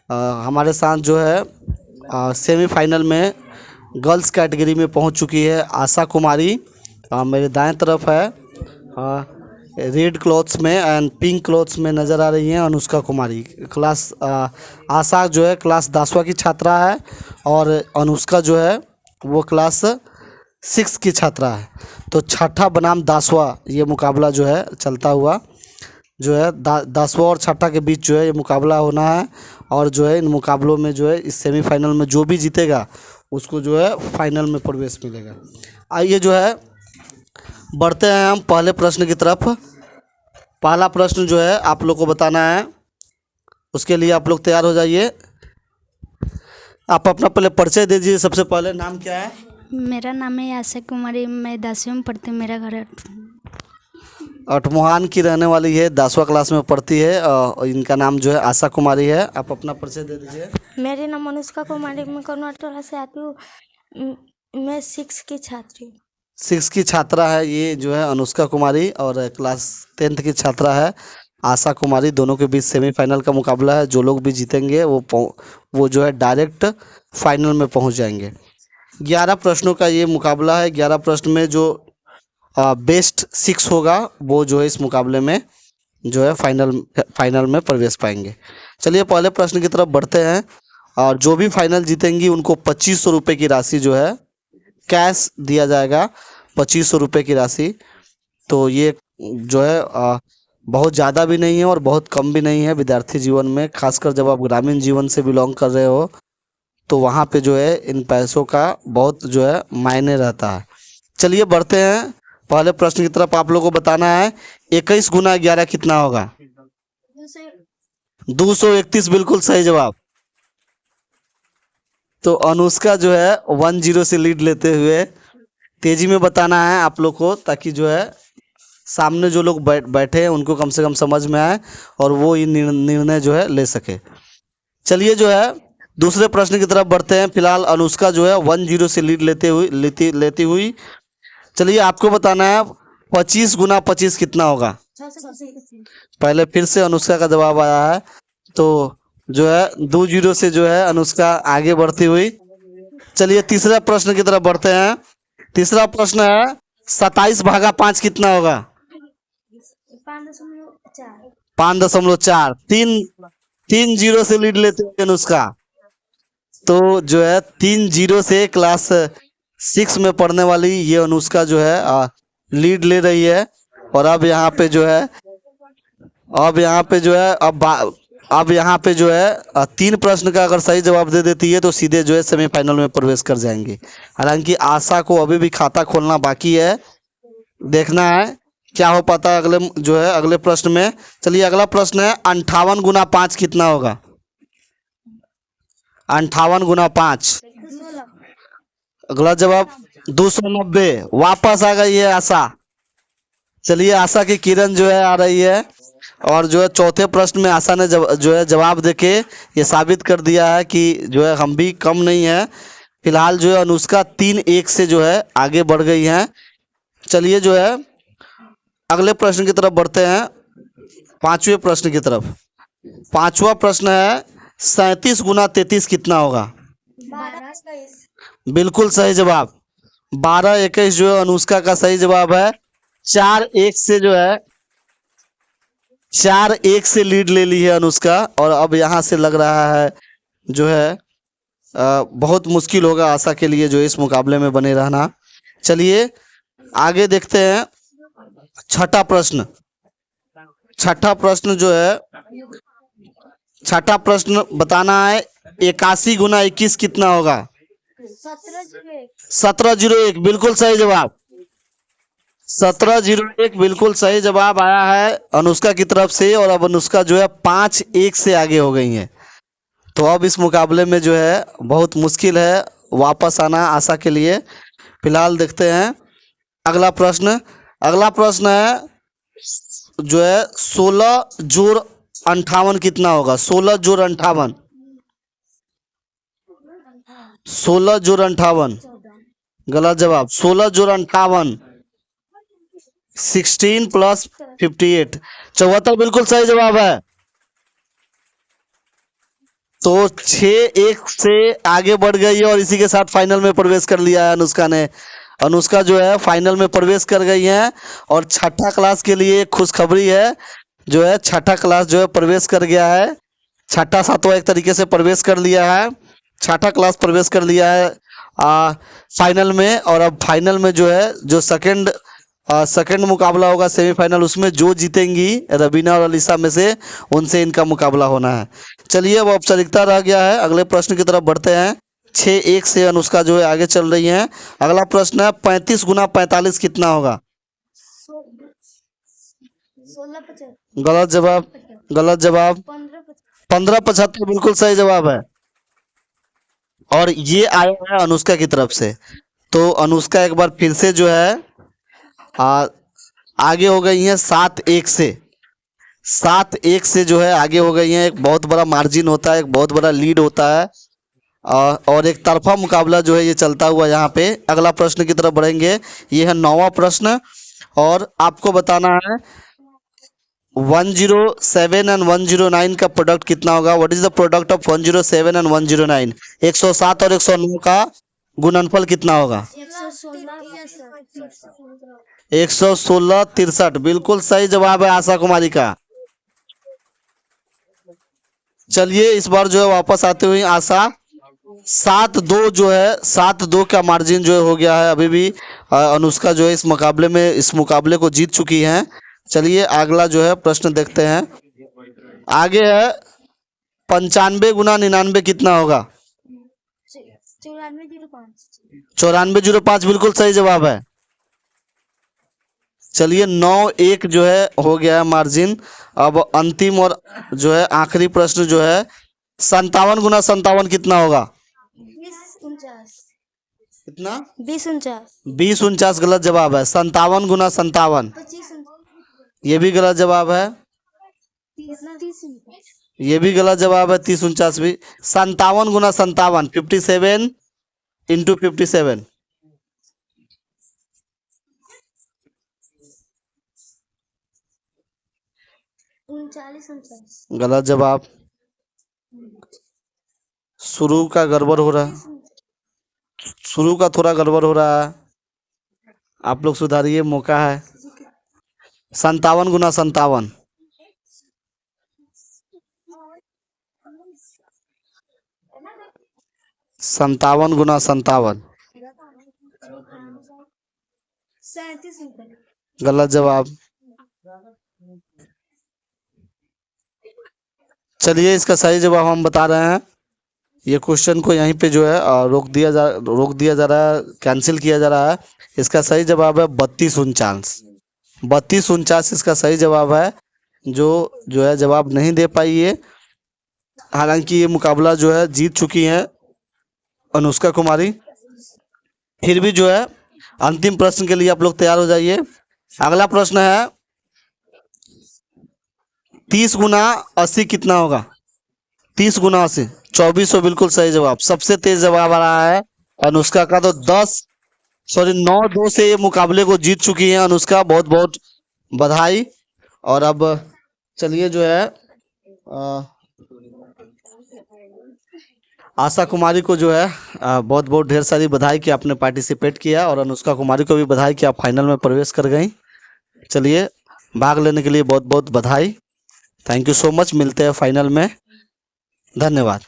हमारे साथ जो है सेमीफाइनल में गर्ल्स कैटेगरी में पहुंच चुकी है आशा कुमारी। मेरे दाएं तरफ है रेड क्लॉथ्स में एंड पिंक क्लॉथ्स में नज़र आ रही हैं अनुष्का कुमारी। आशा जो है क्लास 10वां की छात्रा है और अनुष्का जो है वो क्लास 6 की छात्रा है। तो छठा बनाम 10वां ये मुकाबला जो है चलता हुआ जो है 10वां और छठा के बीच जो है ये मुकाबला होना है। और जो है इन मुकाबलों में जो है इस सेमीफाइनल में जो भी जीतेगा उसको जो है फाइनल में प्रवेश मिलेगा। आइए जो है बढ़ते हैं हम पहले प्रश्न की तरफ। पहला प्रश्न जो है आप लोग को बताना है, उसके लिए आप लोग तैयार हो जाइए। आप अपना पहले परिचय दीजिए। सबसे पहले नाम क्या है? मेरा नाम है आशा कुमारी, मैं 10वीं में पढ़ती हूँ। मेरा घर अठमोहान की रहने वाली है, 10वां क्लास में पढ़ती है। इनका नाम जो है आशा कुमारी है। आप अपना परिचय दे दीजिए। मेरे नाम अनुष्का कुमारी, मैं कर्नाटक से आती हूँ। मैं 6 की छात्री हूँ। 6 की छात्रा है ये जो है अनुष्का कुमारी, और क्लास 10th की छात्रा है आशा कुमारी। दोनों के बीच सेमीफाइनल का मुकाबला है। जो लोग भी जीतेंगे वो जो है डायरेक्ट फाइनल में पहुंच जाएंगे। 11 प्रश्नों का ये मुकाबला है। 11 प्रश्न में जो बेस्ट 6 होगा वो जो है इस मुकाबले में जो है फाइनल में प्रवेश पाएंगे। चलिए पहले प्रश्न की तरफ बढ़ते हैं। और जो भी फाइनल जीतेंगी उनको 2500 रुपये की राशि जो है कैश दिया जाएगा। 2500 रुपये की राशि। तो ये जो है बहुत ज़्यादा भी नहीं है और बहुत कम भी नहीं है विद्यार्थी जीवन में। खासकर जब आप ग्रामीण जीवन से बिलोंग कर रहे हो तो वहाँ पे जो है इन पैसों का बहुत जो है मायने रहता है। चलिए बढ़ते हैं पहले प्रश्न की तरफ। आप लोगों को बताना है 21 गुना 11 कितना होगा? 231 बिल्कुल सही जवाब। तो अनुष्का जो है 1-0 से लीड लेते हुए तेजी में बताना है आप लोग को, ताकि जो है सामने जो लोग बैठे हैं उनको कम से कम समझ में आए और वो ये निर्णय जो है ले सके। चलिए जो है दूसरे प्रश्न की तरफ बढ़ते हैं। फिलहाल अनुष्का जो है 1-0 से लीड लेती हुई। चलिए आपको बताना है 25 गुना 25 कितना होगा? पहले फिर से अनुष्का का जवाब आया है, तो जो है 2-0 से जो है अनुष्का आगे बढ़ती हुई। चलिए तीसरा प्रश्न की तरफ बढ़ते हैं। तीसरा प्रश्न है 27 भागा 5 कितना होगा? 5.4। 3-0 से लीड लेते हुए अनुष्का। तो जो है 3-0 से क्लास 6 में पढ़ने वाली ये अनुष्का जो है लीड ले रही है। और अब यहाँ पे जो है अब यहाँ पे जो है 3 प्रश्न का अगर सही जवाब दे देती है तो सीधे जो है सेमीफाइनल में प्रवेश कर जाएंगे। हालांकि आशा को अभी भी खाता खोलना बाकी है। देखना है क्या हो पाता है अगले प्रश्न में। चलिए अगला प्रश्न है 58 गुना 5 कितना होगा? 58 गुना 5। अगला जवाब 290। वापस आ गई है आशा। चलिए आशा की किरण जो है आ रही है और जो है चौथे प्रश्न में आशा ने जो है जवाब देके ये साबित कर दिया है कि जो है हम भी कम नहीं है। फिलहाल जो है अनुष्का 3-1 से जो है आगे बढ़ गई हैं। चलिए जो है अगले प्रश्न की तरफ बढ़ते हैं, 5वें प्रश्न की तरफ। 5वां प्रश्न है 37 गुना 33 कितना होगा? बिल्कुल सही जवाब। 12-21 जो है अनुष्का का सही जवाब है। 4-1 से जो है 4-1 से लीड ले ली है अनुष्का। और अब यहाँ से लग रहा है जो है बहुत मुश्किल होगा आशा के लिए जो इस मुकाबले में बने रहना। चलिए आगे देखते हैं छठा प्रश्न। छठा प्रश्न जो है छठा प्रश्न बताना है 81 गुना 21 कितना होगा? 1701 बिल्कुल सही जवाब। 1701 बिल्कुल सही जवाब आया है अनुष्का की तरफ से। और अब अनुष्का जो है 5-1 से आगे हो गई है। तो अब इस मुकाबले में जो है बहुत मुश्किल है वापस आना आशा के लिए। फिलहाल देखते हैं अगला प्रश्न। अगला प्रश्न है जो है 16 जोड़ 58 कितना होगा? 16 जोड़ 58। 16 जोड़ 58 गलत जवाब। 16 जोड़ 58 16 प्लस 58 74 बिल्कुल सही जवाब है। तो 6-1 से आगे बढ़ गई है और इसी के साथ फाइनल में प्रवेश कर लिया है अनुष्का ने। अनुष्का जो है फाइनल में प्रवेश कर गई है और छठा क्लास के लिए खुशखबरी है, जो है छठा क्लास जो है प्रवेश कर गया है। छठा सातवां एक तरीके से प्रवेश कर लिया है, छठा क्लास प्रवेश कर लिया है फाइनल में। और अब फाइनल में जो है जो सेकंड मुकाबला होगा सेमीफाइनल, उसमें जो जीतेंगी रबीना और अलीसा में से उनसे इनका मुकाबला होना है। चलिए अब औपचारिकता रह गया है, अगले प्रश्न की तरफ बढ़ते हैं। 6-1 से अनुष्का जो है आगे चल रही हैं। अगला प्रश्न है 35 गुना 45 कितना होगा? 16 गलत जवाब, गलत जवाब। 15-75 बिल्कुल सही जवाब है और ये आया है अनुष्का की तरफ से। तो अनुष्का एक बार फिर से जो है आगे हो गई हैं 7-1 से। 7-1 से जो है आगे हो गई हैं। एक बहुत बड़ा मार्जिन होता है, एक बहुत बड़ा लीड होता है और एक तरफा मुकाबला जो है ये चलता हुआ यहाँ पे। अगला प्रश्न की तरफ बढ़ेंगे, ये है 9वां प्रश्न और आपको बताना है 107 एंड 109 का प्रोडक्ट कितना होगा? What is the product of 107 and 109? 107 और 109 का गुणनफल कितना होगा? 116-63 बिल्कुल सही जवाब है आशा कुमारी का। चलिए इस बार जो है वापस आते हुए आशा 7-2 जो है 7-2 का मार्जिन जो है हो गया है। अभी भी अनुष्का जो है इस मुकाबले को जीत चुकी हैं। चलिए अगला जो है प्रश्न देखते हैं। आगे है 95 गुना 99 कितना होगा? 9405 बिल्कुल सही जवाब है। चलिए 9-1 जो है हो गया है मार्जिन। अब अंतिम और जो है आखिरी प्रश्न जो है 57 गुना 57 कितना होगा? 2049 कितना? 2049 2049 गलत जवाब है। 57 गुना 57 ये भी गलत जवाब है, ये भी गलत जवाब है। 30-49 भी। 57 गुना 57 57 इंटू 57 39 गलत जवाब। शुरू का गड़बड़ हो रहा है, शुरू का थोड़ा गड़बड़ हो रहा है, आप लोग सुधारिए, मौका है। 57 गुना 57 57 गुना 57 गलत जवाब। चलिए इसका सही जवाब हम बता रहे हैं। ये क्वेश्चन को यहीं पे जो है रोक दिया जा रहा है, कैंसिल किया जा रहा है। इसका सही जवाब है 32-49 32-49 इसका सही जवाब है। जो है जवाब नहीं दे पाई है। हालांकि ये मुकाबला जो है जीत चुकी हैं अनुष्का कुमारी। फिर भी जो है अंतिम प्रश्न के लिए आप लोग तैयार हो जाइए। अगला प्रश्न है 30 गुना 80 कितना होगा? 30 गुना 80 2400 बिल्कुल सही जवाब। सबसे तेज जवाब आ रहा है अनुष्का का। तो 9-2 से ये मुकाबले को जीत चुकी हैं अनुष्का, बहुत बहुत बधाई। और अब चलिए जो है आशा कुमारी को जो है बहुत बहुत ढेर सारी बधाई कि आपने पार्टिसिपेट किया और अनुष्का कुमारी को भी बधाई कि आप फाइनल में प्रवेश कर गई। चलिए भाग लेने के लिए बहुत बहुत बधाई। Thank you so much. मिलते हैं फाइनल में। धन्यवाद।